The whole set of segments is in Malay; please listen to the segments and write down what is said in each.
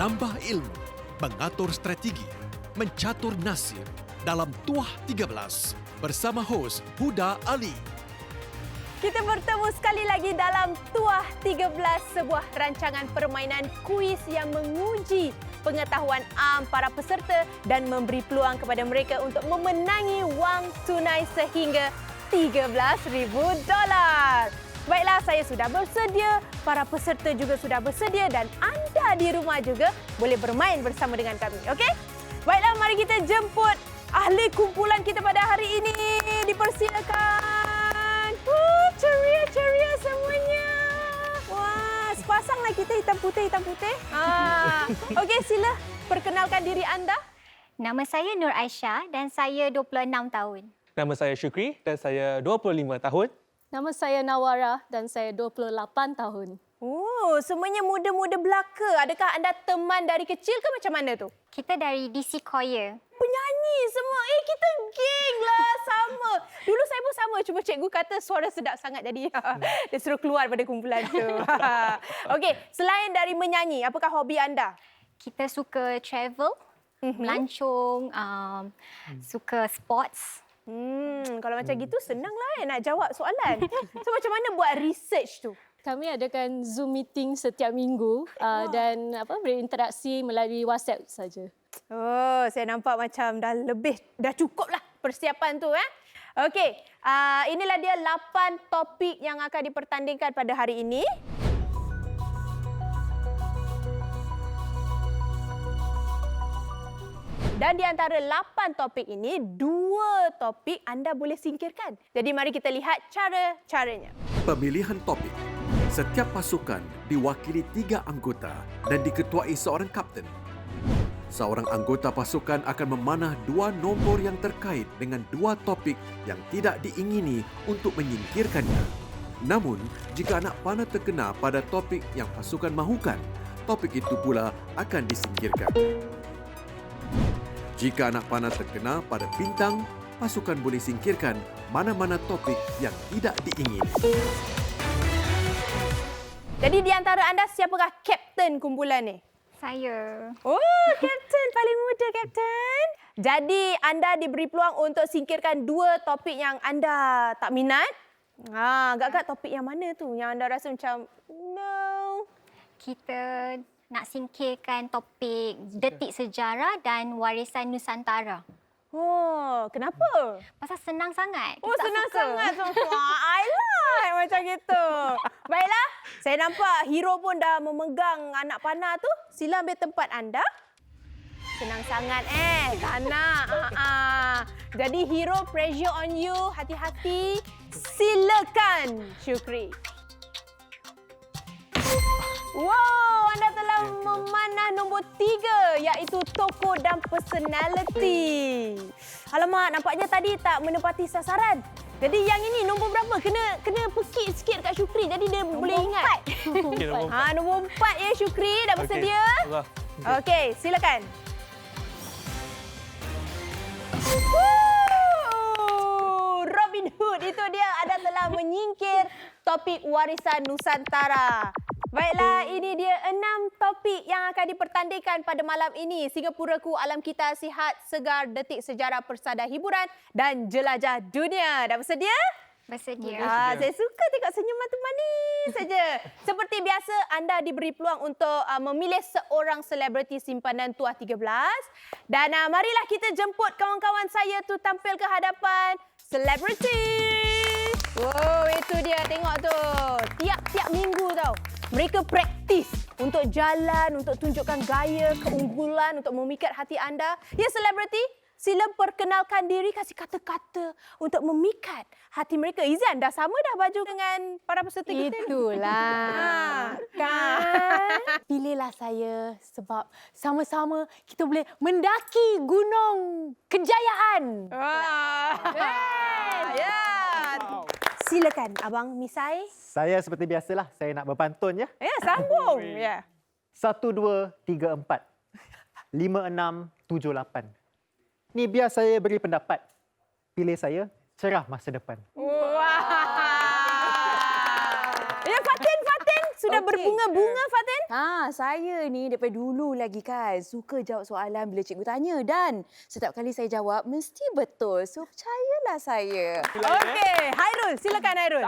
menambah ilmu, mengatur strategi, mencatur nasib dalam Tuah 13 bersama hos Huda Ali. Kita bertemu sekali lagi dalam Tuah 13, sebuah rancangan permainan kuis yang menguji pengetahuan para peserta dan memberi peluang kepada mereka untuk memenangi wang tunai sehingga $13,000. Baiklah, saya sudah bersedia, para peserta juga sudah bersedia dan anda di rumah juga boleh bermain bersama dengan kami. Okey? Baiklah, mari kita jemput ahli kumpulan kita pada hari ini. Dipersilakan. Ceria semuanya. Wah, sepasanglah kita hitam putih. Okey, sila perkenalkan diri anda. Nama saya Nur Aisyah dan saya 26 tahun. Nama saya Syukri dan saya 25 tahun. Nama saya Nawara dan saya 28 tahun. Oh, semuanya muda-muda belaka. Adakah anda teman dari kecil ke macam mana tu? Kita dari DC Choir. Penyanyi semua. Kita geng lah, sama. Dulu saya pun sama. Cuma cikgu kata suara sedap sangat jadi dia suruh keluar pada kumpulan tu. Okey, selain dari menyanyi, apakah hobi anda? Kita suka travel, melancong, suka sports. Kalau macam gitu senanglah nak jawab soalan. So macam mana buat research tu? Kami adakan Zoom meeting setiap minggu dan berinteraksi melalui WhatsApp saja. Oh, saya nampak macam dah cukup lah persiapan tu. Okey, inilah dia 8 topik yang akan dipertandingkan pada hari ini. Dan di antara 8 topik ini, 2 topik anda boleh singkirkan. Jadi mari kita lihat cara-caranya. Pemilihan topik. Setiap pasukan diwakili 3 anggota dan diketuai seorang kapten. Seorang anggota pasukan akan memanah 2 nombor yang terkait dengan 2 topik yang tidak diingini untuk menyingkirkannya. Namun, jika anak panah terkena pada topik yang pasukan mahukan, topik itu pula akan disingkirkan. Jika anak panah terkena pada bintang, pasukan boleh singkirkan mana-mana topik yang tidak diingini. Jadi di antara anda, siapakah kapten kumpulan ni? Saya. Oh, kapten. Paling muda, kapten. Jadi anda diberi peluang untuk singkirkan 2 topik yang anda tak minat. Agak-agak topik yang mana tu yang anda rasa macam, no. Kita nak singkirkan topik detik sejarah dan warisan Nusantara. Oh, kenapa? Pasal senang sangat. Oh, Kita senang suka. sangat. I like macam gitu. Baiklah, saya nampak hero pun dah memegang anak panah tu. Sila ambil tempat anda. Senang sangat tak nak. Jadi hero, pressure on you. Hati-hati. Silakan, Syukri. Wow, anda telah memanah nombor 3 iaitu tokoh dan personality. Alamak, nampaknya tadi tak menepati sasaran. Jadi yang ini nombor berapa? Kena pekik sikit dekat Syukri jadi dia boleh ingat. Nombor 4 ya Syukri, dah bersedia? Okey, silakan. Robin Hood itu dia, anda telah menyingkir topik warisan Nusantara. Baiklah, ini dia 6 topik yang akan dipertandingkan pada malam ini. Singapuraku, alam kita sihat, segar, detik sejarah, persada hiburan dan jelajah dunia. Dah bersedia? Bersedia. Saya suka tengok senyuman tu manis saja. Seperti biasa, anda diberi peluang untuk memilih seorang selebriti simpanan Tuah 13. Dan marilah kita jemput kawan-kawan saya tu tampil ke hadapan selebriti. Wow, itu dia. Tengok tu. Tiap-tiap minggu tau. Mereka praktis untuk jalan, untuk tunjukkan gaya, keunggulan, untuk memikat hati anda. Ya, selebriti, sila perkenalkan diri, kasih kata-kata untuk memikat hati mereka. Izan, dah sama dah baju dengan para peserta kita ni? Itulah. Kan? Pilihlah saya sebab sama-sama kita boleh mendaki Gunung Kejayaan. Ya. Silakan, Abang Misai. Saya seperti biasalah, saya nak berpantun ya. Ya, sambung. Ya. 1, 2, 3, 4. 5, 6, 7, 8. Ni biar saya beri pendapat. Pilih saya, cerah masa depan. Wah. Ya, Fatin. sudah Okey. berbunga-bunga, Fatin. Saya ni daripada dulu lagi kan suka jawab soalan bila cikgu tanya dan setiap kali saya jawab mesti betul. So percayalah saya. Okey, Hairul, silakan Hairul.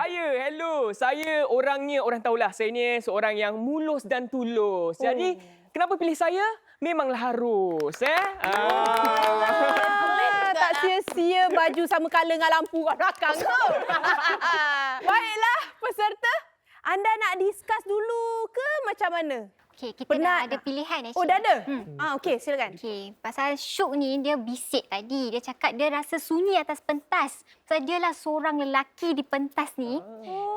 Hello. Saya orangnya, orang tahulah saya ni seorang yang mulus dan tulus. Jadi, kenapa pilih saya? Memanglah harus. Tak sia-sia baju sama colour dengan lampu kat belakang tu. Baiklah, peserta. Anda nak discuss dulu ke macam mana? Okey, kita Penat. dah ada pilihan actually. Oh, dah ada? Okey, silakan. Okey, pasal Syuk ni dia bisik tadi. Dia cakap dia rasa sunyi atas pentas. Pasal dia lah seorang lelaki di pentas ni.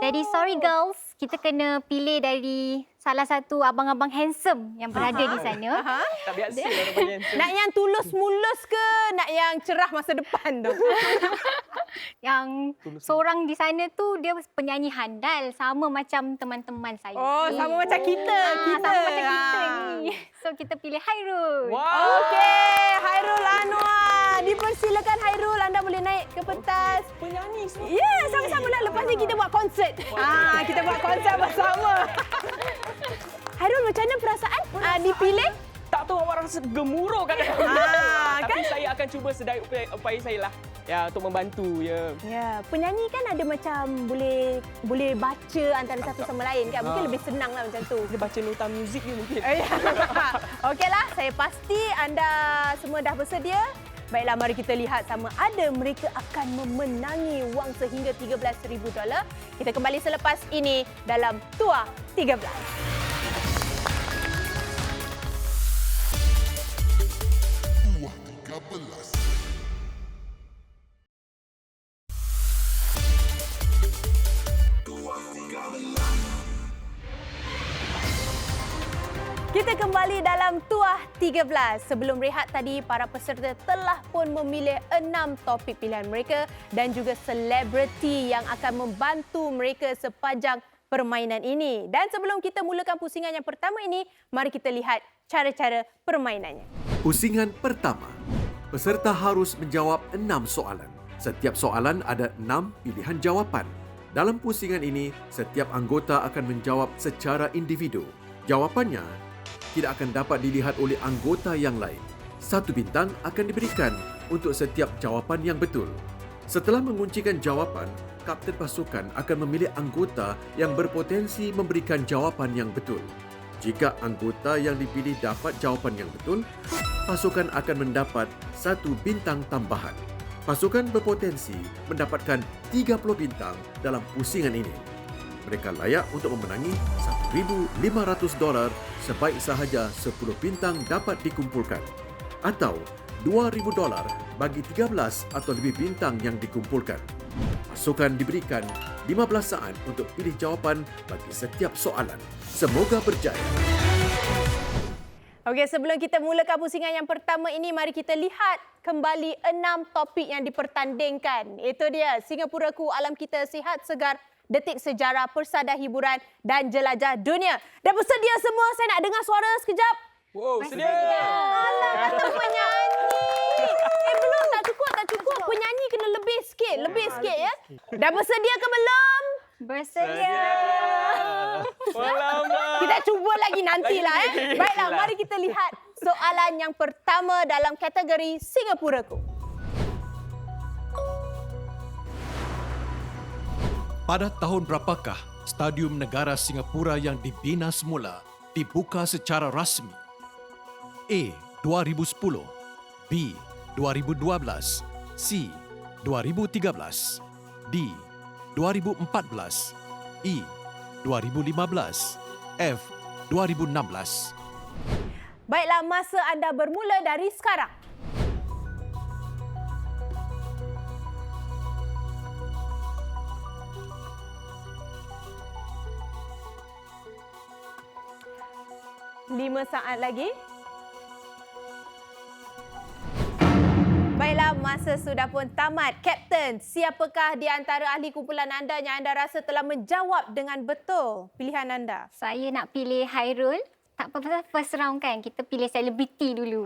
Jadi sorry girls, kita kena pilih dari salah satu abang-abang handsome yang berada di sana. Tak biasa orang panggil handsome. Nak yang tulus mulus ke nak yang cerah masa depan tu? Yang seorang di sana tu dia penyanyi handal sama macam teman-teman saya. Oh, sama macam kita. Sama macam kita ni. So kita pilih Hairul. Okey, Hairul Anwar. Dipersilakan Hairul, anda boleh naik ke pentas. Penyanyi semua. Ya, sama-sama lah. Lepas ni kita buat konsert. Kita buat konsert bersama. Hairul, macam mana perasaan dipilih? Tak tahu awak rasa gemuruh kan? Tapi saya akan cuba sedaya upaya saya lah. Ya, untuk membantu. Ya, penyanyi kan ada macam boleh baca antara satu sama lain kan. Mungkin lebih senang lah macam tu. Dia baca nota muzik je mungkin. Okeylah, saya pasti anda semua dah bersedia. Baiklah, mari kita lihat sama ada mereka akan memenangi wang sehingga $13,000. Kita kembali selepas ini dalam Tuah 13. Kita kembali dalam Tuah 13. Sebelum rehat tadi, para peserta telah pun memilih 6 topik pilihan mereka dan juga selebriti yang akan membantu mereka sepanjang permainan ini. Dan sebelum kita mulakan pusingan yang pertama ini, mari kita lihat cara-cara permainannya. Pusingan pertama. Peserta harus menjawab 6 soalan. Setiap soalan ada 6 pilihan jawapan. Dalam pusingan ini, setiap anggota akan menjawab secara individu. Jawapannya tidak akan dapat dilihat oleh anggota yang lain. 1 bintang akan diberikan untuk setiap jawapan yang betul. Setelah menguncikan jawapan, kapten pasukan akan memilih anggota yang berpotensi memberikan jawapan yang betul. Jika anggota yang dipilih dapat jawapan yang betul, pasukan akan mendapat 1 bintang tambahan. Pasukan berpotensi mendapatkan 30 bintang dalam pusingan ini. Mereka layak untuk memenangi $1,500 sebaik sahaja 10 bintang dapat dikumpulkan. Atau $2,000 bagi 13 atau lebih bintang yang dikumpulkan. Pasukan diberikan 15 saat untuk pilih jawapan bagi setiap soalan. Semoga berjaya. Okey, sebelum kita mulakan pusingan yang pertama ini, mari kita lihat kembali 6 topik yang dipertandingkan. Itu dia, Singapuraku, alam kita sihat segar, detik sejarah, persada hiburan dan jelajah dunia. Dah bersedia semua? Saya nak dengar suara sekejap. Wow, sedia. Alah, kata penyanyi. Belum, tak cukup. Penyanyi kena lebih sikit ya. Dah bersedia ke belum? Bersedia. Alamak. Kita cuba lagi nantilah. Baiklah, mari kita lihat soalan yang pertama dalam kategori Singapuraku. Pada tahun berapakah Stadium Negara Singapura yang dibina semula dibuka secara rasmi? A. 2010, B. 2012, C. 2013, D. 2014, E. 2015, F. 2016. Baiklah, masa anda bermula dari sekarang. Lima saat lagi. Baiklah, masa sudah pun tamat. Kapten, siapakah di antara ahli kumpulan anda yang anda rasa telah menjawab dengan betul pilihan anda? Saya nak pilih Hairul. Tak apa-apa, first round kan. Kita pilih selebriti dulu.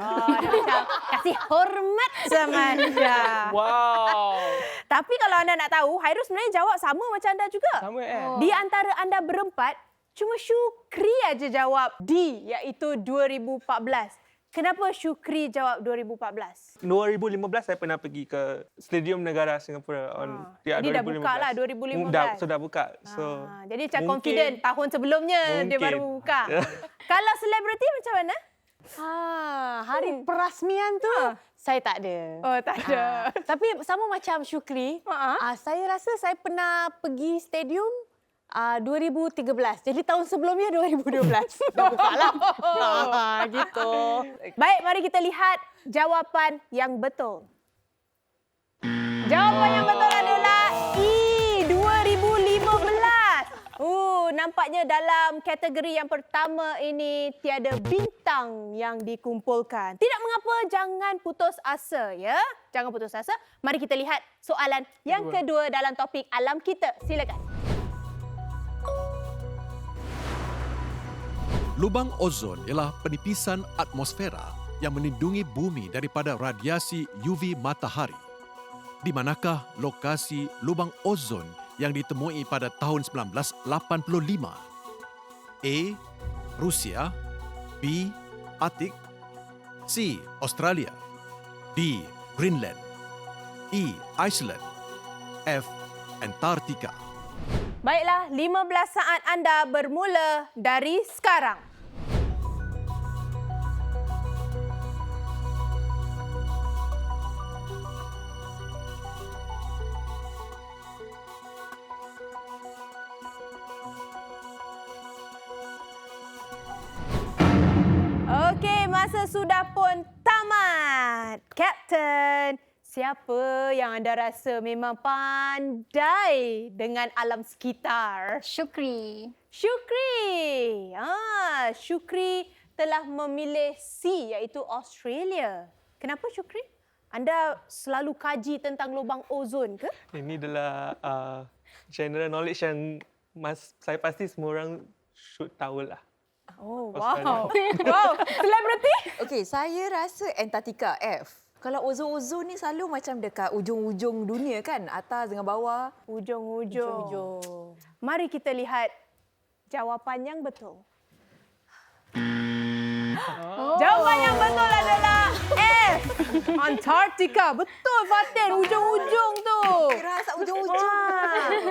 Kasih hormat sama anda. Wow. Tapi kalau anda nak tahu, Hairul sebenarnya jawab sama macam anda juga. Sama Di antara anda berempat, Cuma Syukri aja jawab D, iaitu 2014. Kenapa Syukri jawab 2014? 2015 saya pernah pergi ke Stadium Negara Singapura. Jadi dah buka lah 2015. Sudah buka. So, Jadi macam mungkin- confident tahun sebelumnya dia mungkin. baru buka. Kalau selebriti macam mana? Hari perasmian tu saya tak ada. Oh, tak ada. Tapi sama macam Syukri, saya rasa saya pernah pergi stadium 2013. Jadi tahun sebelumnya 2012. Dah buka lah. Gitu. Baik, mari kita lihat jawapan yang betul. Jawapan yang betul adalah E, 2015. Nampaknya dalam kategori yang pertama ini tiada bintang yang dikumpulkan. Tidak mengapa, jangan putus asa ya. Jangan putus asa. Mari kita lihat soalan yang kedua dalam topik alam kita. Silakan. Lubang ozon ialah penipisan atmosfera yang melindungi bumi daripada radiasi UV matahari. Di manakah lokasi lubang ozon yang ditemui pada tahun 1985? A. Rusia, B. Arktik, C. Australia, D. Greenland, E. Iceland, F. Antartika. Baiklah, 15 saat anda bermula dari sekarang. Okey, masa sudah pun tamat. Kapten, siapa yang anda rasa memang pandai dengan alam sekitar? Syukri. Syukri. Syukri telah memilih C, iaitu Australia. Kenapa Syukri? Anda selalu kaji tentang lubang ozon ke? ini adalah general knowledge yang saya pasti semua orang should tahu lah. Oh, wow. Wow, selebriti? Okey, saya rasa Antartika, F. Kalau ozon-ozon ni selalu macam dekat ujung-ujung dunia kan? Atas dengan bawah. Ujung-ujung. Mari kita lihat jawapan yang betul. Jawapan yang betul adalah F. Antartika. Betul Fatin, ujung-ujung tu. Kira asal ujung-ujung.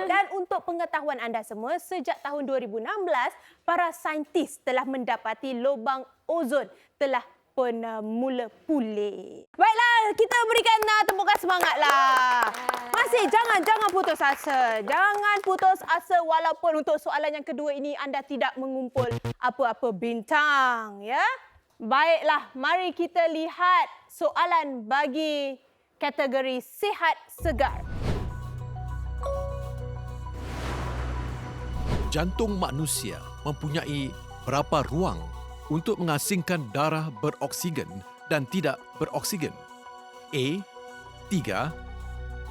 Dan untuk pengetahuan anda semua, sejak tahun 2016, para saintis telah mendapati lubang ozon telah pun mula pulih. Baiklah, kita berikan tepukan semangatlah. Masih jangan putus asa. Jangan putus asa walaupun untuk soalan yang kedua ini anda tidak mengumpul apa-apa bintang, ya. Baiklah, mari kita lihat soalan bagi kategori sihat segar. Jantung manusia mempunyai berapa ruang untuk mengasingkan darah beroksigen dan tidak beroksigen? A. 3,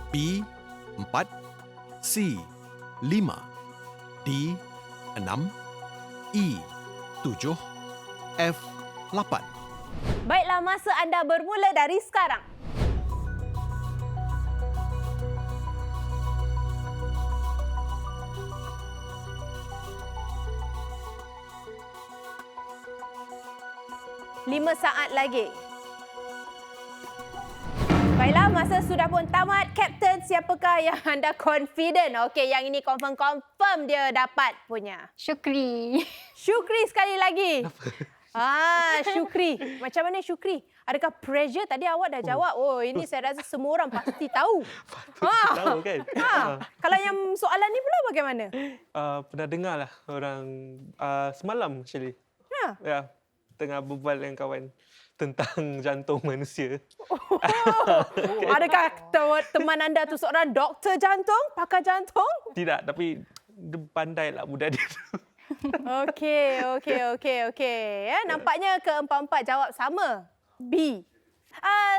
B. 4, C. 5, D. 6, E. 7, F. 8. Baiklah, masa anda bermula dari sekarang. Lima saat lagi. Baiklah, masa sudah pun tamat. Kapten, siapakah yang anda confident? Okey, yang ini confirm dia dapat punya. Syukri. Syukri sekali lagi. Syukri. Macam mana Syukri? Adakah pressure? Tadi awak dah jawab. Oh, ini saya rasa semua orang pasti tahu. Tahu kan? Kalau yang soalan ni pula bagaimana? Pernah dengar lah orang semalam actually. Ya, tengah berbual dengan kawan tentang jantung manusia. Adakah teman anda tu seorang doktor jantung? Pakar jantung? Tidak, tapi dia pandai lah budak dia tu. Okey. Ya, nampaknya keempat-empat jawab sama. B.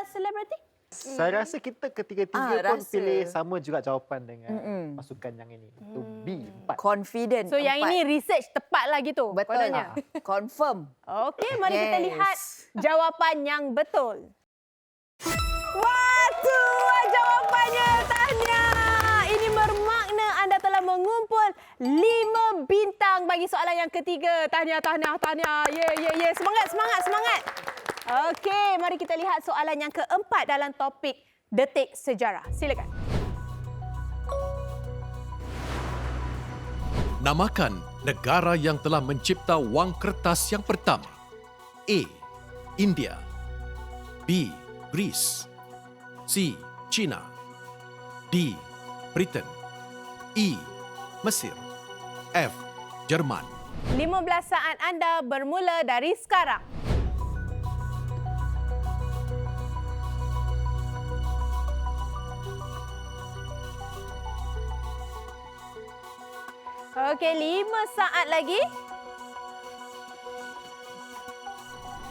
Selebriti? Saya rasa kita ketiga-tiga pun rasa. pilih sama juga jawapan dengan pasukan yang ini. Itu B, 4. Confident. So, yang ini research tepat lah gitu? Betul. kononnya? Confirm. Okey, mari kita Yes. lihat jawapan yang betul. Wah, tu jawapannya, tahniah. Ini bermakna anda telah mengumpul 5 bintang bagi soalan yang ketiga. Tahniah. Ya. Semangat. Okey, mari kita lihat soalan yang keempat dalam topik Detik Sejarah. Silakan. Namakan negara yang telah mencipta wang kertas yang pertama. A. India. B. Greece. C. China. D. Britain. E. Mesir. F. Jerman. 15 saat anda bermula dari sekarang. Okey, 5 saat lagi.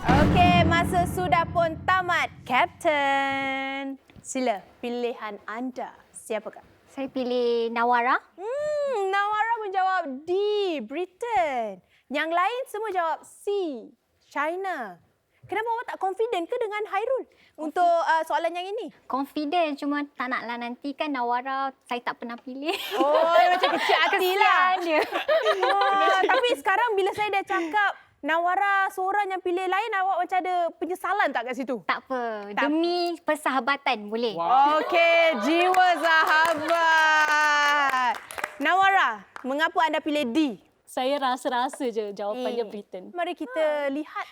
Okey, masa sudah pun tamat. Kapten, sila pilihan anda. Siapakah? Saya pilih Nawara. Nawara menjawab D, Britain. Yang lain semua jawab C, China. Kenapa awak tak confident ke dengan Hairul untuk soalan yang ini? Confident, cuma tak naklah nanti kan Nawara saya tak pernah pilih. Oh, macam kecil hati lah. Kesian dia. Tapi sekarang bila saya dah cakap Nawara seorang yang pilih lain, awak macam ada penyesalan tak kat situ? Tak apa, demi persahabatan boleh. Okey, jiwa sahabat. Nawara, mengapa anda pilih D? Saya rasa-rasa je jawapannya Britain. Mari kita lihat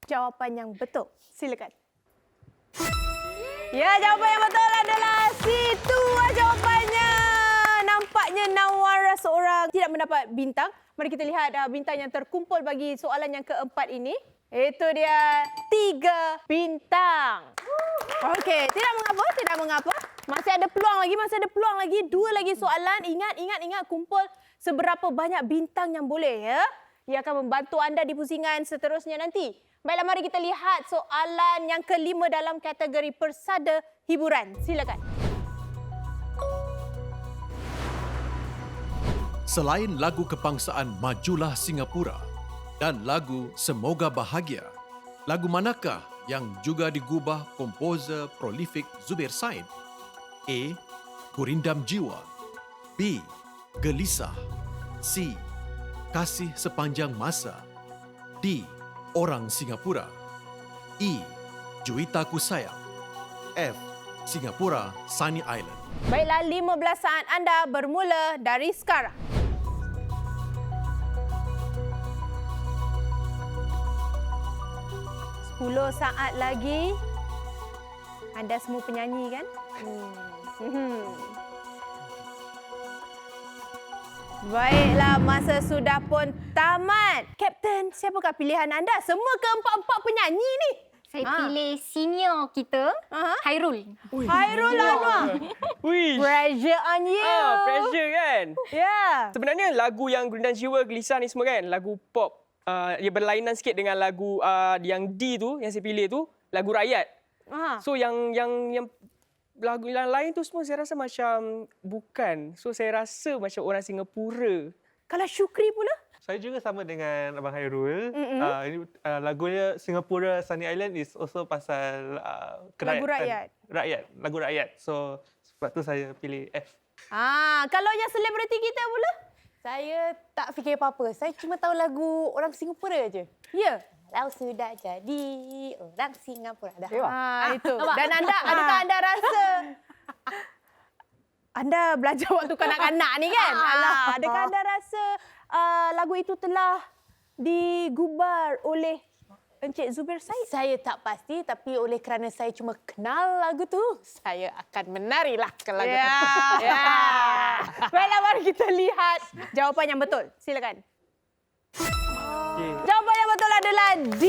jawapan yang betul. Silakan. Ya, jawapan yang betul adalah situ jawapannya. Nampaknya Nawara seorang tidak mendapat bintang. Mari kita lihat bintang yang terkumpul bagi soalan yang keempat ini. Itu dia 3 bintang. Okey, tidak mengapa. Masih ada peluang lagi, 2 lagi soalan. Ingat, kumpul seberapa banyak bintang yang boleh ya. Ia akan membantu anda di pusingan seterusnya nanti. Baiklah, mari kita lihat soalan yang kelima dalam kategori persada hiburan. Silakan. Selain lagu kebangsaan Majulah Singapura dan lagu Semoga Bahagia, lagu manakah yang juga digubah komposer prolifik Zubir Said? A. Gurindam Jiwa. B. Gelisah. C. Kasih Sepanjang Masa. D. Orang Singapura. E. Juwitaku Sayang. F. Singapura Sunny Island. Baiklah, 15 saat anda bermula dari sekarang. Saat lagi. Anda semua penyanyi kan? Baiklah, masa sudah pun tamat. Kapten, siapakah pilihan anda? Semua keempat-empat penyanyi ni. Saya pilih senior kita, Hairul. Hairul Anwar. Wih. Pressure on you. Pressure kan? Ya. Sebenarnya lagu yang Gurindam Jiwa, Gelisah ni semua kan, lagu pop. Dia berlainan sikit dengan lagu yang D tu, yang saya pilih tu, lagu rakyat. So yang lagu yang lain tu semua saya rasa macam bukan. So saya rasa macam orang Singapura. Kalau Syukri pula? Saya juga sama dengan Abang Hairul. Lagunya Singapura Sunny Island is also pasal lagu rakyat. Lagu rakyat. So sebab tu saya pilih F. Kalau yang selebriti kita pula? Saya tak fikir apa-apa. Saya cuma tahu lagu orang Singapura je. Ya. Kalau sudah jadi orang Singapura. Dah. Itu. Dan adakah anda rasa anda belajar waktu kanak-kanak ni kan? Adakah anda rasa lagu itu telah digubal oleh Encik Zubir Said? Saya tak pasti, tapi oleh kerana saya cuma kenal lagu tu, saya akan menarilah ke lagu tu. Ya. Baiklah, mari kita lihat jawapan yang betul. Silakan. Jawapan yang betul adalah D.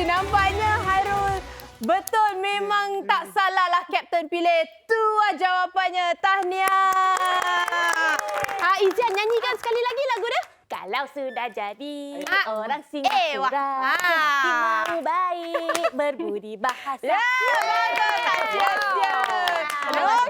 Nampaknya Hairul betul, memang tak salahlah Kapten pilih. Tu jawapannya. Tahniah. Izian, nyanyikan sekali lagi lagu dia. Kalau sudah jadi orang Singapura, hati mau baik, berbudi bahasa. Ya, betul. Tak sia-sia.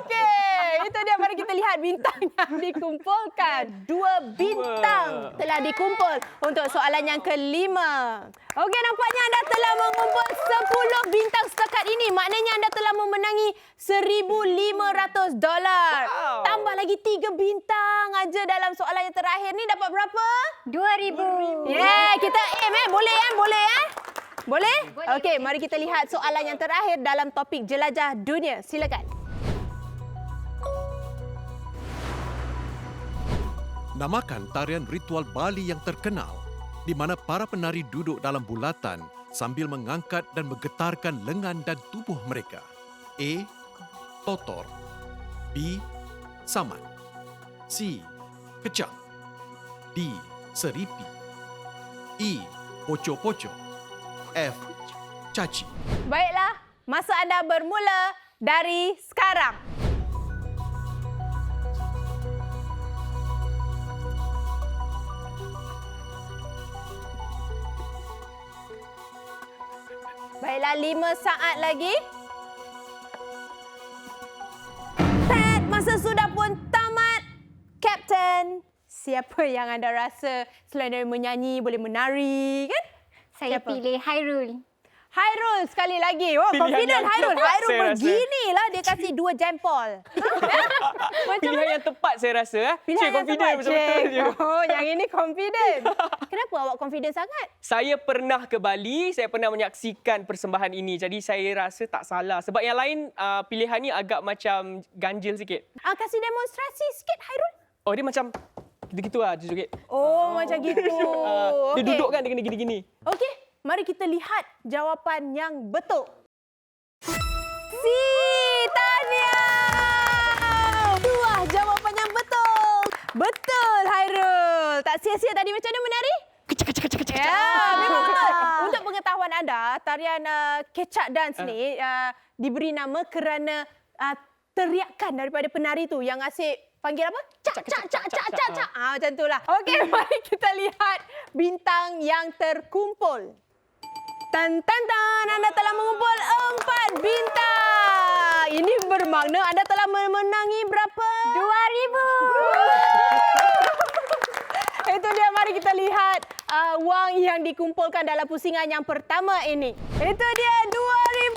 Okey. itu dia. Mari kita lihat bintang yang dikumpulkan. 2 bintang telah dikumpul untuk soalan yang kelima. Okey, nampaknya anda telah mengumpul 10 bintang setakat ini. Maknanya anda telah memenangi $1,500. Tambah lagi 3 bintang aja dalam soalan yang terakhir ni. Dapat berapa? 2,000. Yeah, kita aim Boleh Boleh? Okey, mari kita lihat soalan yang terakhir dalam topik jelajah dunia. Silakan. Namakan tarian ritual Bali yang terkenal di mana para penari duduk dalam bulatan sambil mengangkat dan menggetarkan lengan dan tubuh mereka. A. Totor. B. Saman. C. Kecak. D. Seripi. E. Poco-poco. F. Caci. Baiklah, masa anda bermula dari sekarang. Baiklah, 5 saat lagi. Masa sudah pun tamat. Kapten, siapa yang anda rasa selain dari menyanyi, boleh menari, kan? Saya pilih Hairul. Hairul sekali lagi. Oh, Pilihan confident yang Hairul. tepat, Hairul saya beginilah dia kasih 2 jempol. Pilihan yang tepat saya rasa. Pilihan yang confident tepat, betul-betul je. Oh, yang ini confident. Kenapa awak confident sangat? Saya pernah ke Bali, saya pernah menyaksikan persembahan ini. Jadi saya rasa tak salah. Sebab yang lain pilihan ni agak macam ganjil sikit. Kasih demonstrasi sikit, Hairul. Oh, dia macam gitu-gitu lah, joget. Oh, macam gitu. Dia Okey. duduk kan, dia kena gini-gini. Okey, mari kita lihat jawapan yang betul. Si Tania. 2 jawapan yang betul. Betul, Hairul. Tak sia-sia tadi macam mana menari? Ya, memang betul. Untuk pengetahuan anda, tarian kecak dance ni diberi nama kerana teriakan daripada penari tu yang asyik panggil apa? Cak, cak, cak, cak, cak, cak. Macam itulah. Okey, mari kita lihat bintang yang terkumpul. Tan, tan, tan. Anda telah mengumpul 4 bintang. Ini bermakna anda telah memenangi berapa? 2,000. Itu dia, mari kita lihat wang yang dikumpulkan dalam pusingan yang pertama ini. Itu dia, $2,000.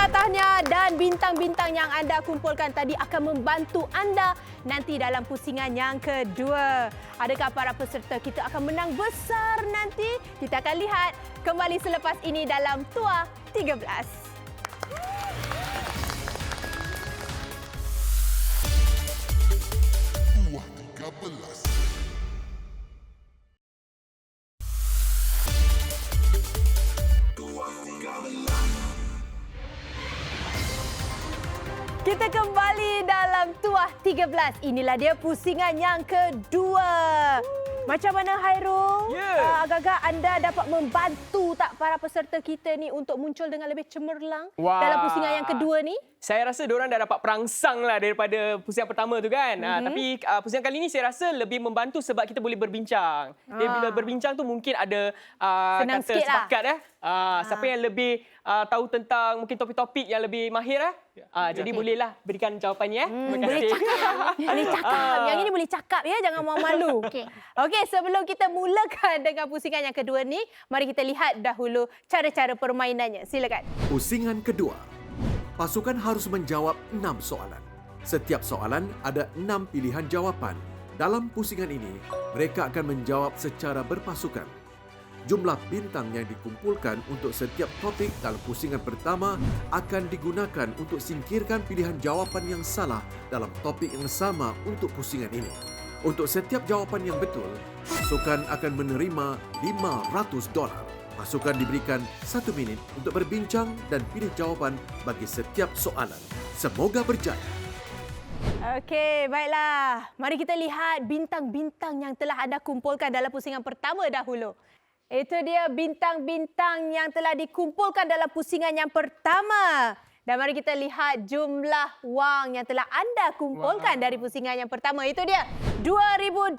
Tahniah. Dan bintang-bintang yang anda kumpulkan tadi akan membantu anda nanti dalam pusingan yang kedua. Adakah para peserta kita akan menang besar nanti? Kita akan lihat kembali selepas ini dalam Tua 13. Kita kembali dalam Tuah 13. Inilah dia pusingan yang kedua. Macam mana, Hairul? Ya. Agak-agak anda dapat membantu tak para peserta kita ni untuk muncul dengan lebih cemerlang Wah. dalam pusingan yang kedua ni? Saya rasa diorang dah dapat perangsang lah daripada pusingan pertama tu kan. Tapi pusingan kali ni saya rasa lebih membantu sebab kita boleh berbincang. Bila berbincang tu mungkin ada Senang kata sikit lah. sepakat. Siapa yang lebih tahu tentang mungkin topik-topik yang lebih mahir. Jadi bolehlah berikan jawapannya. Terima Boleh kasih. cakap. Boleh cakap. Yang ini boleh cakap ya. Jangan malu-malu. Okey, sebelum kita mulakan dengan pusingan yang kedua ni, mari kita lihat dahulu cara-cara permainannya. Silakan. Pusingan kedua. Pasukan harus menjawab 6 soalan. Setiap soalan ada 6 pilihan jawapan. Dalam pusingan ini, mereka akan menjawab secara berpasukan. Jumlah bintang yang dikumpulkan untuk setiap topik dalam pusingan pertama akan digunakan untuk singkirkan pilihan jawapan yang salah dalam topik yang sama untuk pusingan ini. Untuk setiap jawapan yang betul, pasukan akan menerima $500. Pasukan diberikan 1 minit untuk berbincang dan pilih jawapan bagi setiap soalan. Semoga berjaya. Okey, baiklah. Mari kita lihat bintang-bintang yang telah anda kumpulkan dalam pusingan pertama dahulu. Itu dia bintang-bintang yang telah dikumpulkan dalam pusingan yang pertama. Dan mari kita lihat jumlah wang yang telah anda kumpulkan dari pusingan yang pertama. Itu dia, $2,000.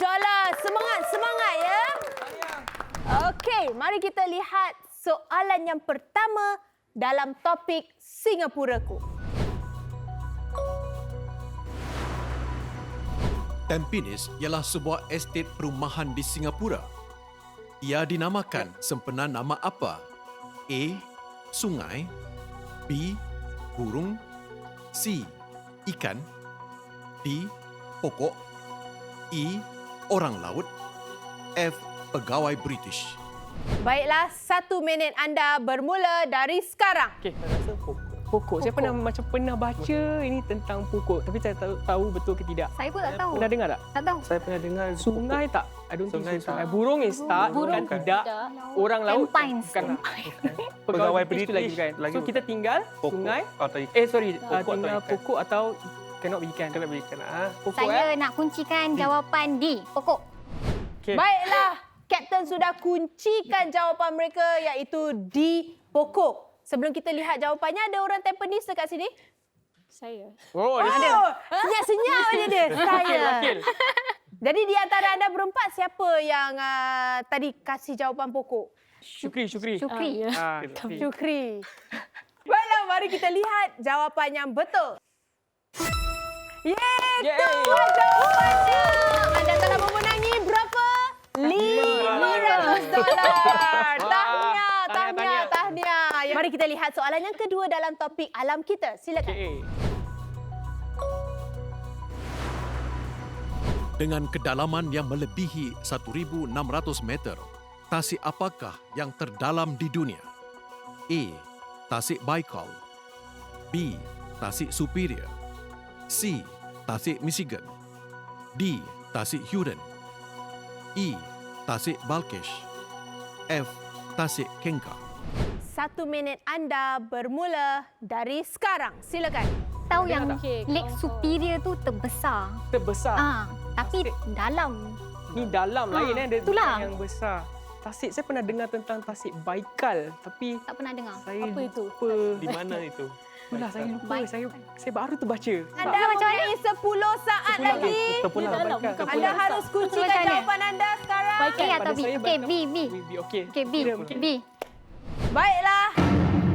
Semangat ya. Okey, mari kita lihat soalan yang pertama dalam topik Singapuraku. Tampines ialah sebuah estet perumahan di Singapura. Ia dinamakan sempena nama apa? A. Sungai, B. Burung, C. Ikan, D. Pokok, E. Orang laut, F. Pegawai British. Baiklah, 1 minit anda bermula dari sekarang. Okey, saya rasa pokok. Saya pernah baca ini tentang pokok, tapi saya tahu betul ke tidak. Saya pun tak tahu. Pernah dengar tak? Tak tahu. Saya pernah dengar Sungai tak? I don't think Sungai sungai. tak. Burung is tak, Burung kan tidak. Orang laut Empines. bukan. Pegawai British tu lagi British bukan. lagi So kita tinggal pokok sungai. atau ikan. Pokok Tinggal atau ikan. pokok atau cannot be ikan. Kena beri ikan. Pokok Saya nak kuncikan jawapan D. Pokok. Okay. Baiklah, Kapten sudah kuncikan jawapan mereka iaitu D. Pokok. Sebelum kita lihat jawapannya, ada orang Tampines dekat sini? Saya. Oh, dia Oh, senyap-senyap je dia. Saya. wakil. Jadi di antara anda berempat, siapa yang tadi kasih jawapan pokok? Syukri. Syukri. Ya. Syukri. Syukri. Baiklah, mari kita lihat jawapan yang betul. Yeay, Yeay. itulah jawapannya. Anda telah memenangi berapa? $500. Tahniah. Mari kita lihat soalan yang kedua dalam topik alam kita. Silakan. Okay. Dengan kedalaman yang melebihi 1,600 meter, tasik apakah yang terdalam di dunia? A. Tasik Baikal, B. Tasik Superior, C. Tasik Michigan, D. Tasik Huron, E. Tasik Balkesh, F. Tasik Kengka. 1 minit anda bermula dari sekarang. Silakan. Tahu yang Okey, Lake kawan-kawan. Superior tu terbesar. Terbesar. Tapi Tasik. dalam. Ni dalam lain Ah, dia itulah. yang besar. Tasik, saya pernah dengar tentang Tasik Baikal, tapi Tak pernah dengar. saya Apa itu? lupa. Di mana itu? Itulah saya lupa. Baikal. Saya baru terbaca. Anda mempunyai 10 saat lagi. Terpulang Di dalam, Baikal. bukan Anda pulau. harus kuncikan Macam mana? jawapan anda sekarang. A Pada atau B? saya Okey, Baikal. B. Okey. Okey, B. Kira mungkin. B. Baiklah,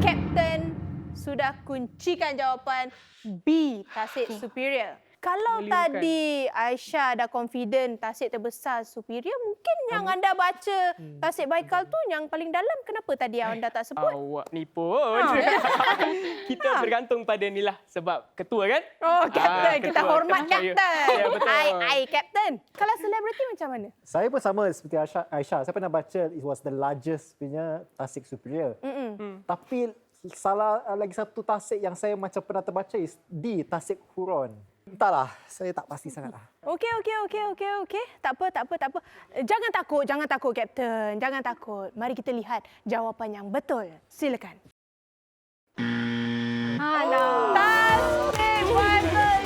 Kapten sudah kuncikan jawapan B, Tasik Superior. Kalau Meliukan. tadi Aisyah dah confident Tasik terbesar Superior, mungkin yang anda baca Tasik Baikal tu yang paling dalam. Kenapa tadi anda tak sebut? Awak ni pun. Kita bergantung pada ni lah sebab ketua kan? Oh, Kapten. Kita ketua. hormat Ketua saya. Kapten. Ya, betul. Ai, Kapten. Kalau selebriti macam mana? Saya pun sama seperti Aisyah. Saya pernah baca it was the largest punya tasik superior. Tapi salah lagi satu tasik yang saya macam pernah terbaca is di Tasik Huron. Entahlah, saya tak pasti sangatlah. Okey. Tak apa. Jangan takut, Kapten. Jangan takut. Mari kita lihat jawapan yang betul. Silakan. Alah. Tasik Baikal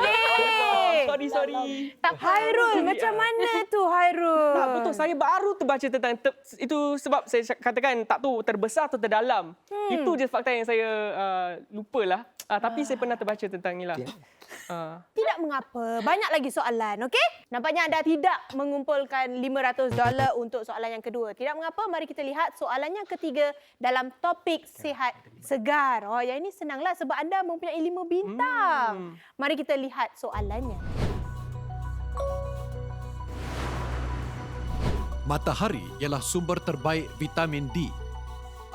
ni. Sorry. Tak Hairul, macam mana tu Hairul? Tak, betul. Saya baru terbaca tentang itu sebab saya katakan tak tahu terbesar atau terdalam. Itu je fakta yang saya lupalah. Tapi saya pernah terbaca tentang ni lah. Tidak mengapa. Banyak lagi soalan, okey? Nampaknya anda tidak mengumpulkan $500 untuk soalan yang kedua. Tidak mengapa, mari kita lihat soalan yang ketiga dalam topik sihat segar. Oh, yang ini senanglah sebab anda mempunyai 5 bintang. Mari kita lihat soalannya. Matahari ialah sumber terbaik vitamin D.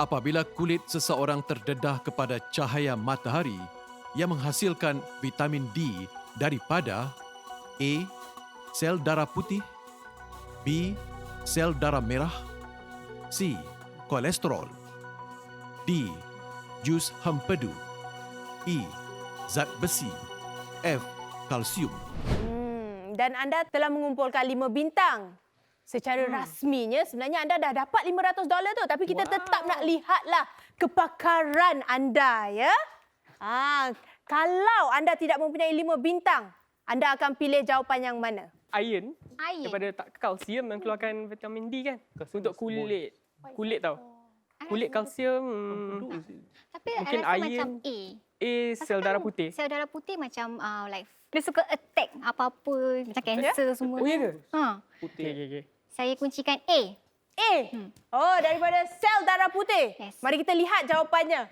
Apabila kulit seseorang terdedah kepada cahaya matahari, ia menghasilkan vitamin D daripada A. Sel darah putih, B. Sel darah merah, C. Kolesterol, D. Jus hempedu, E. Zat besi, F. Kalsium. Dan anda telah mengumpulkan 5 bintang. Secara rasminya sebenarnya anda dah dapat $500 tu, tapi kita tetap nak lihatlah kepakaran anda, ya. Kalau anda tidak mempunyai 5 bintang, anda akan pilih jawapan yang mana? Iron. Iron. Daripada kalsium yang keluarkan vitamin D kan? Untuk kulit. Kulit tau. Kulit kalsium. Tapi Mungkin rasa iron. macam A. Sel darah putih. Sel darah putih macam like dia suka attack apa-apa macam kanser semua. Oh, ya ke? Putih. Okay. Saya kuncikan A. A. Oh, daripada sel darah putih. Yes. Mari kita lihat jawapannya.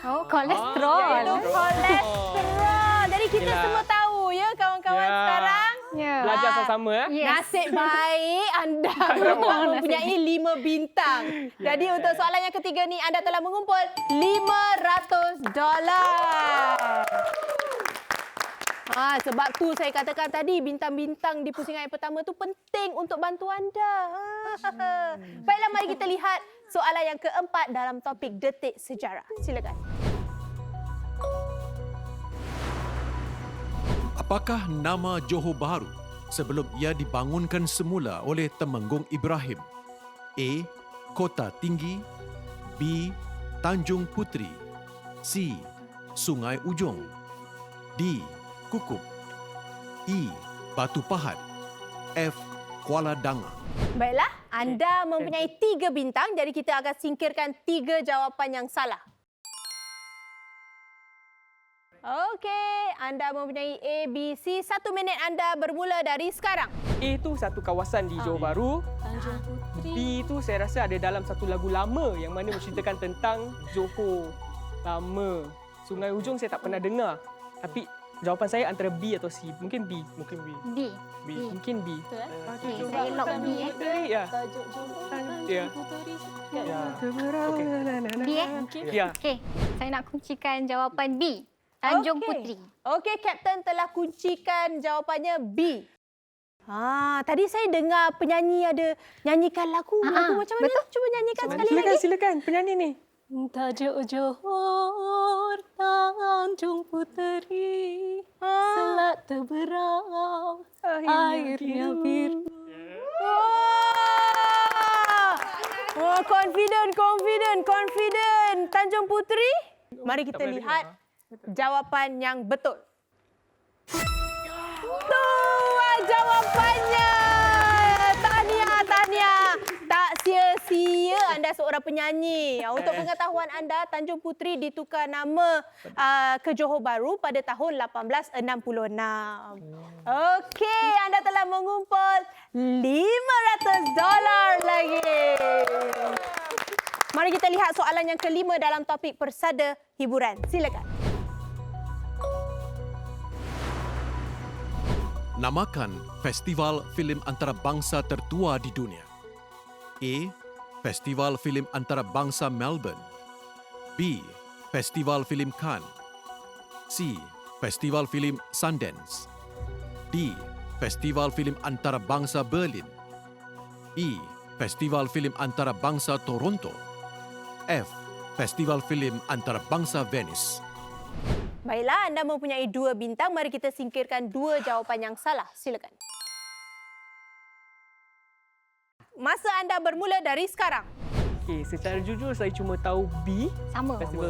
Oh, kolesterol. Iaitu kolesterol. Jadi kita Yelah. semua tahu ya kawan-kawan. sekarang. Belajar sama-sama. Yes. Nasib baik anda mempunyai 5 bintang. Jadi untuk soalan yang ketiga ni anda telah mengumpul $500. Sebab tu saya katakan tadi bintang-bintang di pusingan yang pertama tu penting untuk bantu anda. Baiklah, mari kita lihat soalan yang keempat dalam topik Detik Sejarah. Silakan. Apakah nama Johor Bahru sebelum ia dibangunkan semula oleh Temenggung Ibrahim? A. Kota Tinggi, B. Tanjung Puteri, C. Sungai Ujong, D. Kukup, E. Batu Pahat, F. Kuala Danga. Baiklah, anda mempunyai 3 bintang, jadi kita akan singkirkan 3 jawapan yang salah. Okey, anda mempunyai A, B, C. 1 minit anda bermula dari sekarang. A itu satu kawasan di Johor Bahru. Tanjung Puteri. B itu saya rasa ada dalam satu lagu lama yang mana menceritakan tentang Johor lama. Sungai Ujong saya tak pernah dengar. Tapi jawapan saya antara B atau C. Mungkin B. Mungkin B. D. B. Mungkin B. Betul, eh? Okey, saya lock B. Ya. Tajuk Johor Ya. Tanjung Puteri. Ya. B Mungkin. Ya. Okey, saya nak kuncikan jawapan B. Tanjung Okey. Puteri. Okey, Kapten telah kuncikan jawapannya B. Tadi saya dengar penyanyi ada nyanyikan lagu. Lagu macam mana? betul. Cuba nyanyikan sekali Silakan, lagi. silakan. Penyanyi ni. Tajuk Johor Tanjung Puteri. Selat terberau, airnya biru. Confident. Tanjung Puteri. Mari kita lihat jawapan yang betul. Tua jawapannya. Tahniah. Tak sia-sia anda seorang penyanyi. Untuk pengetahuan anda, Tanjung Puteri ditukar nama ke Johor Bahru pada tahun 1866. Okey, anda telah mengumpul $500 lagi. Mari kita lihat soalan yang kelima dalam topik persada hiburan. Silakan. Namakan festival filem antarabangsa tertua di dunia. A. Festival Filem Antarabangsa Melbourne, B. Festival Filem Cannes, C. Festival Filem Sundance, D. Festival Filem Antarabangsa Berlin, E. Festival Filem Antarabangsa Toronto, F. Festival Filem Antarabangsa Venice. Baiklah, anda mempunyai 2 bintang. Mari kita singkirkan 2 jawapan yang salah. Silakan. Masa anda bermula dari sekarang. Okey, secara jujur saya cuma tahu B. Sama. Festival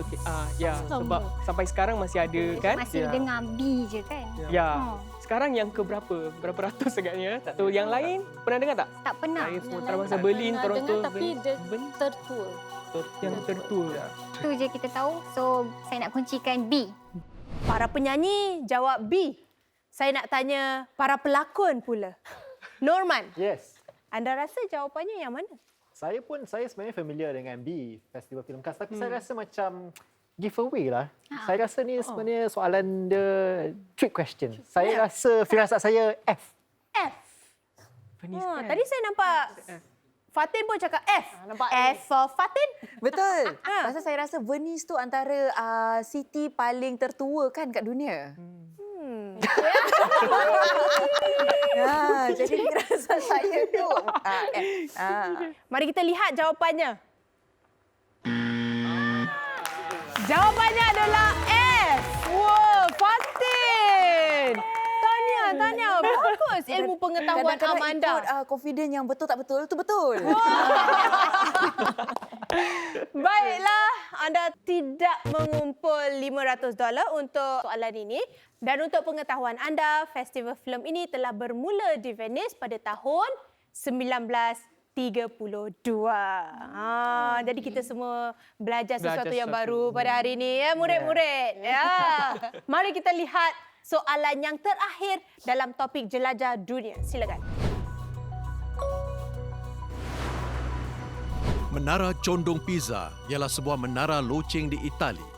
ya, sebab sampai sekarang masih ada kan? Masih dengar B je kan? Ya. Sekarang yang ke berapa? Berapa ratus agaknya? Tak tahu. Yang lain pernah dengar tak? Tak pernah. Saya semua antarabangsa Berlin, Pernah Toronto, dengar, tapi dia tertua. yang tertua. Itu je kita tahu. So, saya nak kuncikan B. Para penyanyi jawab B. Saya nak tanya para pelakon pula. Norman, Yes. anda rasa jawapannya yang mana? Saya sebenarnya familiar dengan B, Festival Film Cannes. Tapi saya rasa macam giveaway lah. Saya rasa ni sebenarnya soalan the trick question. Saya rasa firasat saya F. F. Penis kan? Tadi saya nampak Fatin pun cakap F. nampak F for Fatin. Betul. Pasal saya rasa Venice tu antara city paling tertua kan kat dunia. Jadi rasa saya tu Mari kita lihat jawapannya. Jawapannya adalah F. Wow, Fatin. Tahniah. Bagus ilmu pengetahuan kadang-kadang Amanda. ikut confident yang betul tak betul tu betul. Baiklah, anda tidak mengumpul $500 untuk soalan ini. Dan untuk pengetahuan anda, festival filem ini telah bermula di Venice pada tahun 1932. Jadi kita semua belajar sesuatu yang baru pada hari ini ya, murid-murid. Ya. Mari kita lihat soalan yang terakhir dalam topik jelajah dunia. Silakan. Menara Condong Pisa ialah sebuah menara loceng di Itali.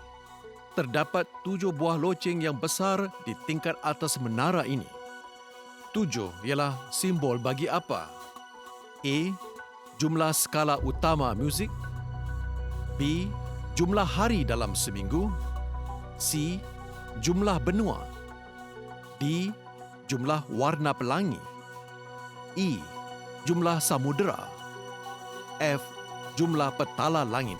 Terdapat 7 buah loceng yang besar di tingkat atas menara ini. 7 ialah simbol bagi apa? A. Jumlah skala utama muzik. B. Jumlah hari dalam seminggu. C. Jumlah benua. D. Jumlah warna pelangi. E. Jumlah samudera. F. Jumlah petala langit.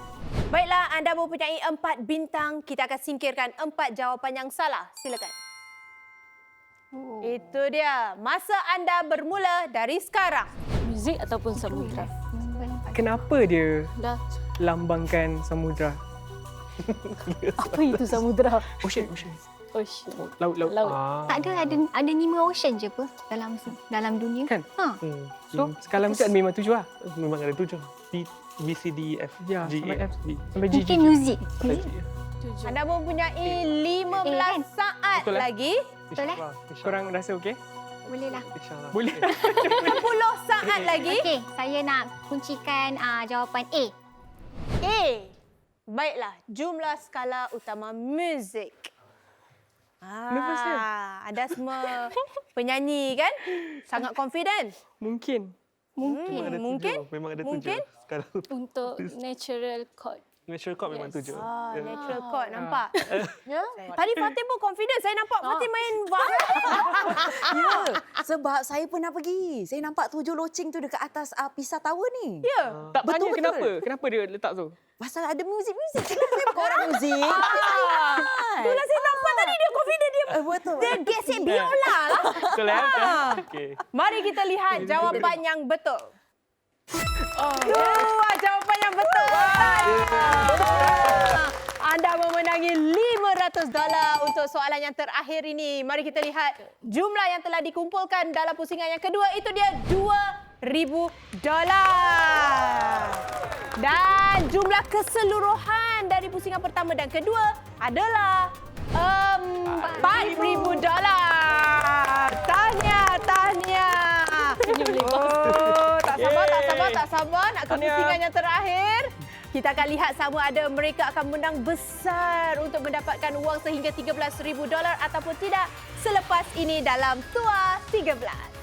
Baiklah, anda mempunyai 4 bintang. Kita akan singkirkan 4 jawapan yang salah. Silakan. Itu dia. Masa anda bermula dari sekarang. Muzik ataupun samudra? Kenapa dia Dah. lambangkan samudra? Apa itu samudra? Ocean. Ocean. Laut. Laut. Tak ada 5 ocean je apa dalam dunia. Kan? Ha. So, skala muzik memang 7 lah. Memang ada 7. B, C, D, E, F, Ya, G, sampai A, F. B. Sampai G. Mungkin muzik. Anda mempunyai 15 saat Betul, lagi. Betul, eh? Korang rasa okey? Boleh lah. InsyaAllah. Boleh. 10 saat lagi. Okey, saya nak kuncikan jawapan A. A. Baiklah, jumlah skala utama muzik. Nervous dia. Anda semua penyanyi kan? Sangat confident. Mungkin. Mungkin. Memang ada 7. Mungkin. Sekarang Untuk natural chord. natural chord memang 7. Natural chord, nampak? Tadi Fatin pun confident. Saya nampak Fatin main violin. Ya, sebab saya pernah pergi. Saya nampak 7 loceng tu dekat atas Pisa Tower ni. Ya. Tak tanya Betul. kenapa? Kenapa dia letak tu? Pasal ada muzik-muzik. Saya bukan orang muzik. Itulah saya nampak tadi dia confident. Betul. Dia gesek biola lah. Betul lah. Okey. Mari kita lihat jawapan yang betul. Jawapan yang betul. Anda memenangi $500 untuk soalan yang terakhir ini. Mari kita lihat jumlah yang telah dikumpulkan dalam pusingan yang kedua. Itu dia $2,000. Dan jumlah keseluruhan dari pusingan pertama dan kedua adalah $4,000. Tahniah. Tak sabar nak ke pusingan yang terakhir. Kita akan lihat sama ada mereka akan menang besar untuk mendapatkan wang sehingga $13,000 ataupun tidak selepas ini dalam Tua 13.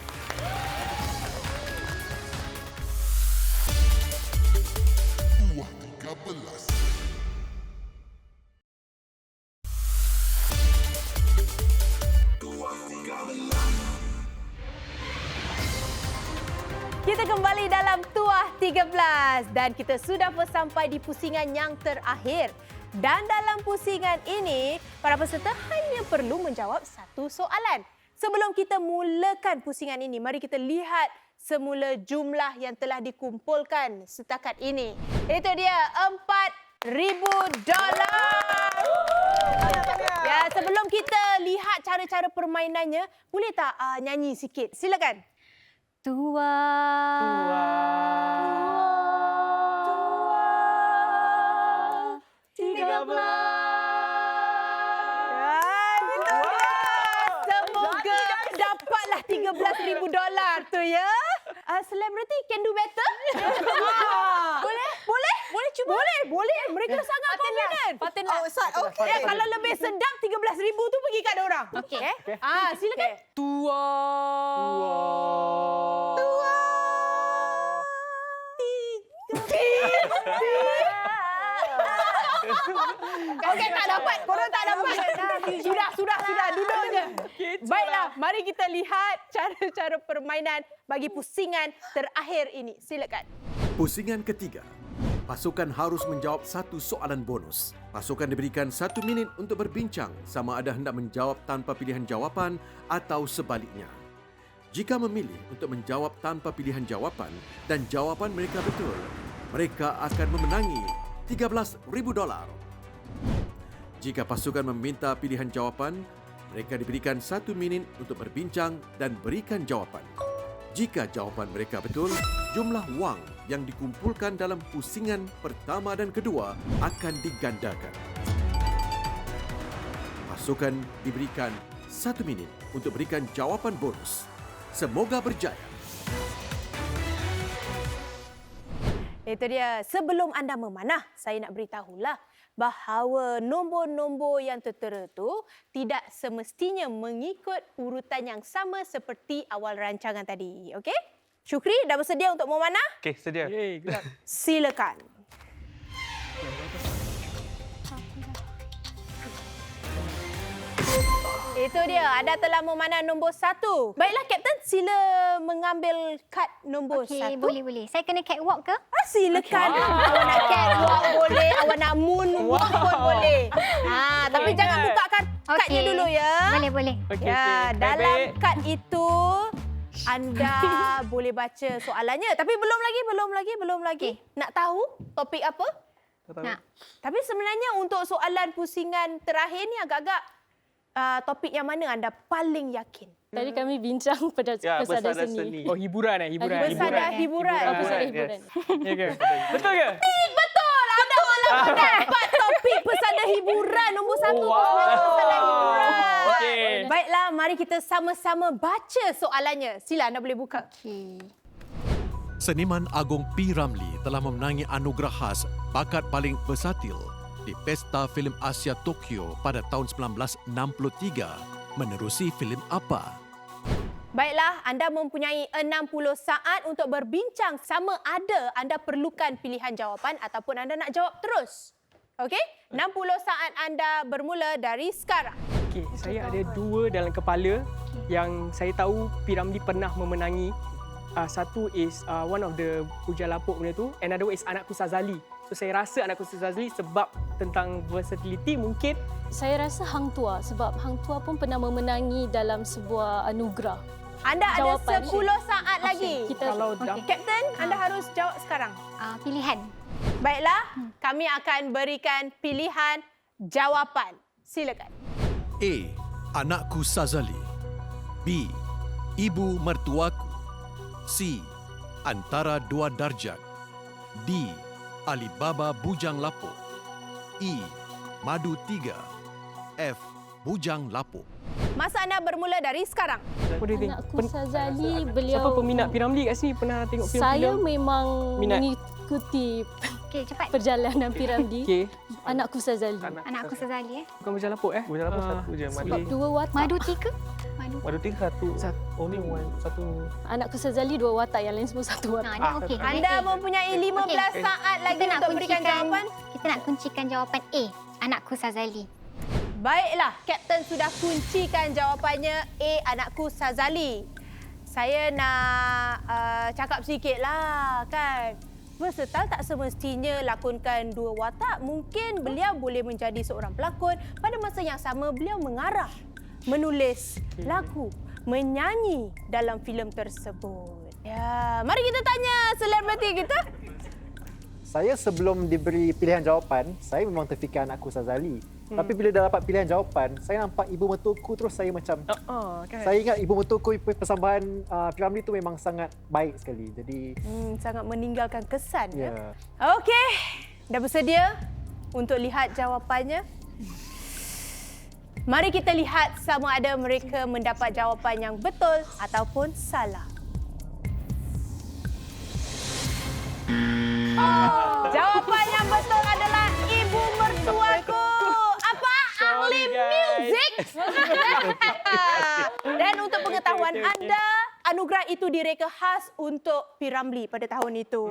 Kita kembali dalam Tuah 13 dan kita sudah pun sampai di pusingan yang terakhir. Dan dalam pusingan ini, para peserta hanya perlu menjawab satu soalan. Sebelum kita mulakan pusingan ini, mari kita lihat semula jumlah yang telah dikumpulkan setakat ini. Itu dia $4,000. Ya, sebelum kita lihat cara-cara permainannya, boleh tak nyanyi sikit? Silakan. Tua. Semoga dapatlah $13,000 tu ya. Celebrity can do better. Boleh? Boleh cuba? Boleh. Mereka sangat confident. Okey. Ya, kalau lebih sedap $13,000 tu pergi kat orang. Okey. Silakan. Okey, tak dapat. Korang tak dapat. Sudah. Duduk je. Baiklah, mari kita lihat cara-cara permainan bagi pusingan terakhir ini. Silakan. Pusingan ketiga. Pasukan harus menjawab satu soalan bonus. Pasukan diberikan 1 minit untuk berbincang sama ada hendak menjawab tanpa pilihan jawapan atau sebaliknya. Jika memilih untuk menjawab tanpa pilihan jawapan dan jawapan mereka betul, mereka akan memenangi $13,000. Jika pasukan meminta pilihan jawapan, mereka diberikan 1 minit untuk berbincang dan berikan jawapan. Jika jawapan mereka betul, jumlah wang yang dikumpulkan dalam pusingan pertama dan kedua akan digandakan. Pasukan diberikan 1 minit untuk berikan jawapan bonus. Semoga berjaya. Itu dia. Sebelum anda memanah, saya nak beritahulah. bahawa nombor-nombor yang tertera tu tidak semestinya mengikut urutan yang sama seperti awal rancangan tadi. Okey? Syukri, dah bersedia untuk memanah? Okey, sedia. Yeay, gerak. Silakan. Itu dia, anda telah memanah nombor 1. Baiklah, Kapten, sila mengambil kad nombor 1. Okey, boleh. Saya kena catwalk ke? Silakan. Awak nak catwalk boleh, awak nak moonwalk pun boleh. Tapi jangan buka kadnya Okey. dulu ya. Boleh. Okey, Ya, okey. dalam Baik-baik. kad itu anda boleh baca soalannya. Tapi belum lagi. Nak tahu topik apa? Nak. Tapi sebenarnya untuk soalan pusingan terakhir ni agak-agak topik yang mana anda paling yakin? Tadi kami bincang pada Ya, pesada pesada seni. seni. Oh, hiburan. Pesada hiburan. Oh, pesada Yes. hiburan. Ya ke? Betul ke? Betul! Anda malah mendapat topik pesada hiburan nombor 1. Wow. Pesada hiburan. Okey. Baiklah, mari kita sama-sama baca soalannya. Sila, anda boleh buka. Okey. Seniman Agung P. Ramlee telah memenangi anugerah khas bakat paling versatil di Pesta Filem Asia Tokyo pada tahun 1963. Menerusi filem apa? Baiklah, anda mempunyai 60 saat untuk berbincang sama ada anda perlukan pilihan jawapan ataupun anda nak jawab terus. Okey? 60 saat anda bermula dari sekarang. Okey, saya ada 2 dalam kepala yang saya tahu P. Ramlee pernah memenangi. Satu is one of the Puja Lapuk punya tu. Another is Anakku Sazali. So saya rasa Anakku Sazali sebab tentang versatility mungkin. Saya rasa Hang Tuah sebab Hang Tuah pun pernah memenangi dalam sebuah anugerah. Anda Jawapan. ada 10 saat lagi. Kita Kalau dah Kapten, anda harus jawab sekarang. Pilihan. Baiklah, kami akan berikan pilihan jawapan. Silakan. A. Anakku Sazali. B. Ibu Mertuaku. C. Antara Dua Darjat. D. Alibaba Bujang Lapuk. E. Madu 3. F. Bujang Lapuk. Masa anda bermula dari sekarang. What do you think? Anakku Sazali, beliau... Siapa peminat P. Ramlee kat sini pernah tengok Saya filem-filem? memang Minat. mengikuti Okey, cepat. perjalanan P. Ramlee. Okey, Anakku Sazali. Anakku Sazali bukan Puja Lapuk Puja Lapuk satu je. Sebab dua watak. Madu 3? Madu. Madu 3 satu. Only one. Satu. Anakku Sazali dua watak, yang lain semua satu watak. Ni okey. Anda mempunyai 15 saat lagi Kita nak untuk berikan jawapan. Kita nak kuncikan jawapan A. Anakku Sazali. Baiklah, Kapten sudah kuncikan jawapannya A, Anakku Sazali. Saya nak cakap sikitlah kan. Versatile tak semestinya lakonkan dua watak. Mungkin beliau boleh menjadi seorang pelakon. Pada masa yang sama, beliau mengarah, menulis lagu, menyanyi dalam filem tersebut. Ya, mari kita tanya selebriti kita. Saya sebelum diberi pilihan jawapan, saya memang terfikir Anakku Sazali. Tapi bila dah dapat pilihan jawapan, saya nampak Ibu Mertuaku terus saya macam... kan? Saya ingat Ibu Mertuaku persembahan P. Ramlee tu memang sangat baik sekali. Jadi, Sangat meninggalkan kesan. ya. Okey, dah bersedia untuk lihat jawapannya? Mari kita lihat sama ada mereka mendapat jawapan yang betul ataupun salah. Jawapan yang betul adalah Ibu Mertuaku. Apa? Ahli muzik. Dan untuk pengetahuan anda, anugerah itu direka khas untuk P. Ramlee pada tahun itu.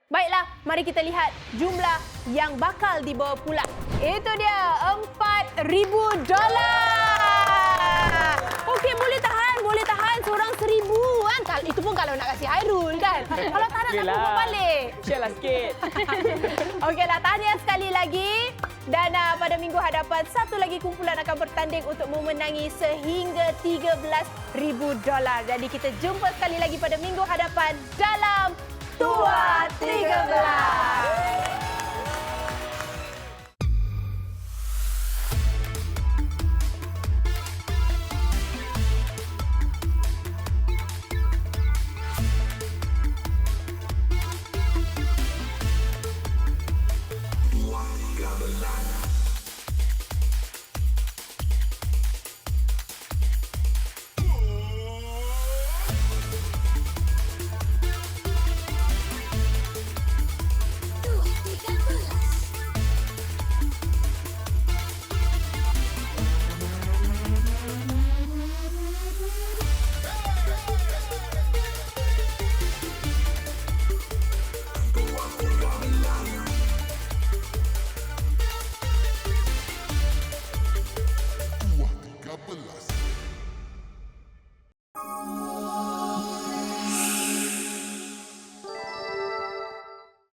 Baiklah, mari kita lihat jumlah yang bakal dibawa pulang. Itu dia, $4,000. Okey, boleh tahan. Seorang 1,000 kan. Itu pun kalau nak kasih Hairul kan. Kalau tak nak, tak Okeylah. buat balik. Share lah sikit. Okeylah, tahniah sekali lagi. Dan pada minggu hadapan, satu lagi kumpulan akan bertanding untuk memenangi sehingga $13,000. Jadi kita jumpa sekali lagi pada minggu hadapan dalam Tua